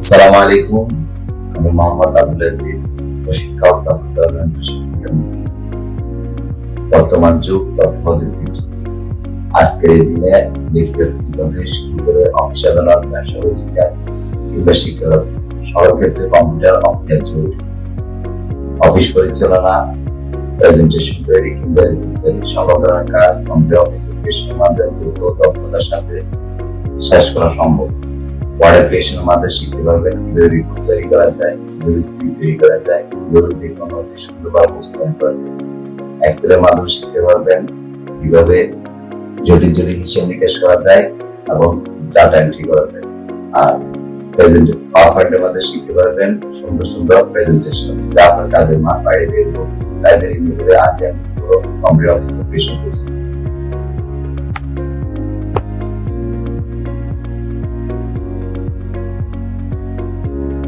আসসালামু আলাইকুম। আমি মোহাম্মদ আব্দুল আজিজ, প্রশিক্ষক দক্ষতা উন্নয়ন প্রশিক্ষণ। বর্তমান যুগ তথ্য প্রযুক্তির যুগ। আজকের এই দিনে ব্যক্তিগত জীবন থেকে শুরু করে অফিস আদালত, ব্যবসা প্রতিষ্ঠান কিংবা শিক্ষা সবার ক্ষেত্রে কম্পিউটার অপরিহার্য হয়ে উঠেছে। অফিস পরিচালনা, প্রেজেন্টেশন তৈরি কিংবা রিপোর্ট তৈরি সকল ধরনের কাজ কম্পিউটার অ্যাপ্লিকেশনের মাধ্যমে দ্রুত ও দক্ষতার সাথে শেষ করা সম্ভব। ওয়ার্ড অ্যাপ্লিকেশনের মাধ্যমে শিখতে পারবেন কিভাবে রিপোর্ট তৈরি করা যায়, কিভাবে সিভি তৈরি করা যায়, কিভাবে যে কোনো সুন্দরভাবে উপস্থাপন করা যায়। এক্সেলের মাধ্যমে শিখতে পারবেন কিভাবে জটিল জটিল হিসাব নিকাশ করা যায় এবং ডাটা এন্ট্রি করা যায়। আর পাওয়ার পয়েন্টের মাধ্যমে শিখতে পারবেন সুন্দর সুন্দর প্রেজেন্টেশন যা আপনার কাজের মান বাড়িয়ে দেবে। তাই ইউনিভার্সিটি আছে কম্পিউটার অফিস অ্যাপ্লিকেশন কোর্স।